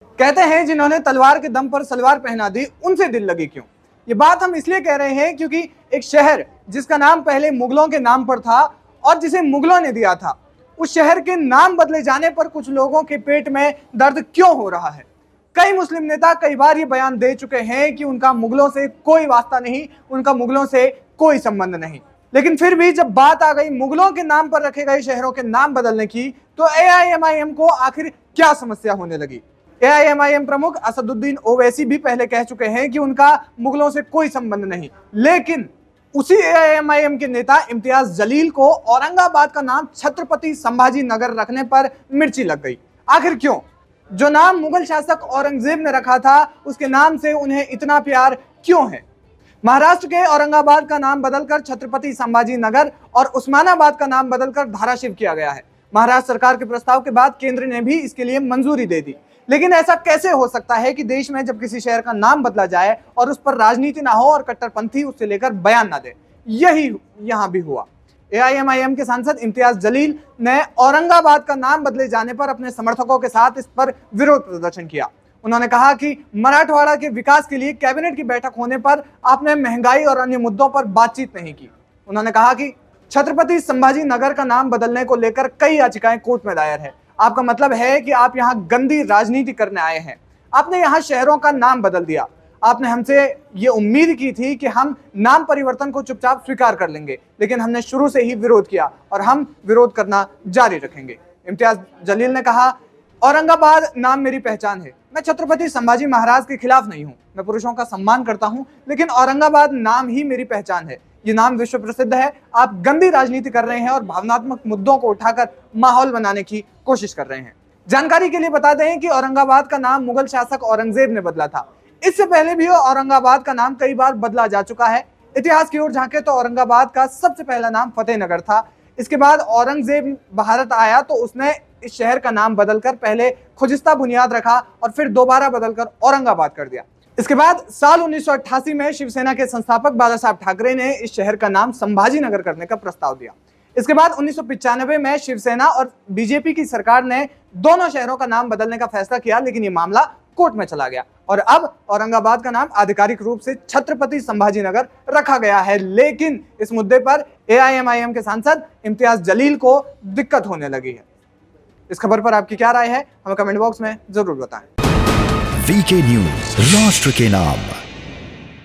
कहते हैं जिन्होंने तलवार के दम पर सलवार पहना दी उनसे दिल लगी क्यों। ये बात हम इसलिए कह रहे हैं क्योंकि एक शहर जिसका नाम पहले मुगलों के नाम पर था और जिसे मुगलों ने दिया था, उस शहर के नाम बदले जाने पर कुछ लोगों के पेट में दर्द क्यों हो रहा है। कई मुस्लिम नेता कई बार ये बयान दे चुके हैं कि उनका मुगलों से कोई वास्ता नहीं, उनका मुगलों से कोई संबंध नहीं, लेकिन फिर भी जब बात आ गई मुगलों के नाम पर रखे गए शहरों के नाम बदलने की, तो एआईएमआईएम को आखिर क्या समस्या होने लगी। एआईएमआईएम प्रमुख असदुद्दीन ओवैसी भी पहले कह चुके हैं कि उनका मुगलों से कोई संबंध नहीं, लेकिन उसी एआईएमआईएम के नेता इम्तियाज जलील को औरंगाबाद का नाम छत्रपति संभाजी नगर रखने पर मिर्ची लग गई। आखिर क्यों? जो नाम मुगल शासक औरंगजेब ने रखा था उसके नाम से उन्हें इतना प्यार क्यों है। महाराष्ट्र के औरंगाबाद का नाम बदलकर छत्रपति संभाजी नगर और उस्मानाबाद का नाम बदलकर धाराशिव किया गया है। महाराष्ट्र सरकार के प्रस्ताव के बाद केंद्र ने भी इसके लिए मंजूरी दे दी, लेकिन ऐसा कैसे हो सकता है कि देश में जब किसी शहर का नाम बदला जाए और उस पर राजनीति ना हो और कट्टरपंथी उससे लेकर बयान ना दे। यही यहां भी हुआ। एआईएमआईएम के सांसद इम्तियाज जलील ने औरंगाबाद का नाम बदले जाने पर अपने समर्थकों के साथ इस पर विरोध प्रदर्शन किया। उन्होंने कहा कि मराठवाड़ा के विकास के लिए कैबिनेट की बैठक होने पर आपने महंगाई और अन्य मुद्दों पर बातचीत नहीं की। उन्होंने कहा कि छत्रपति संभाजी नगर का नाम बदलने को लेकर कई याचिकाएं कोर्ट में दायर है। आपका मतलब है कि आप यहाँ गंदी राजनीति करने आए हैं। आपने यहाँ शहरों का नाम बदल दिया। आपने हमसे ये उम्मीद की थी कि हम नाम परिवर्तन को चुपचाप स्वीकार कर लेंगे, लेकिन हमने शुरू से ही विरोध किया और हम विरोध करना जारी रखेंगे। इम्तियाज जलील ने कहा, औरंगाबाद नाम मेरी पहचान है। मैं छत्रपति संभाजी महाराज के खिलाफ नहीं हूँ, मैं पुरुषों का सम्मान करता हूँ, लेकिन औरंगाबाद नाम ही मेरी पहचान है। ये नाम विश्व प्रसिद्ध है। आप गंदी राजनीति कर रहे हैं और भावनात्मक मुद्दों को उठाकर माहौल बनाने की कोशिश कर रहे हैं। जानकारी के लिए बता दें कि औरंगाबाद का नाम मुगल शासक औरंगजेब ने बदला था। इससे पहले भी औरंगाबाद का नाम कई बार बदला जा चुका है। इतिहास की ओर झांके तो औरंगाबाद का सबसे पहला नाम फतेहनगर था। इसके बाद औरंगजेब भारत आया तो उसने इस शहर का नाम बदलकर पहले खुजिस्ता बुनियाद रखा और फिर दोबारा बदलकर औरंगाबाद कर दिया। इसके बाद साल 1988 में शिवसेना के संस्थापक बाला साहब ठाकरे ने इस शहर का नाम संभाजी नगर करने का प्रस्ताव दिया। इसके बाद 1995 में शिवसेना और बीजेपी की सरकार ने दोनों शहरों का नाम बदलने का फैसला किया, लेकिन ये मामला कोर्ट में चला गया और अब औरंगाबाद का नाम आधिकारिक रूप से छत्रपति संभाजी नगर रखा गया है। लेकिन इस मुद्दे पर एआईएमआईएम के सांसद इम्तियाज जलील को दिक्कत होने लगी है। इस खबर पर आपकी क्या राय है, हमें कमेंट बॉक्स में जरूर बताएं। वीके न्यूज, राष्ट्र के नाम।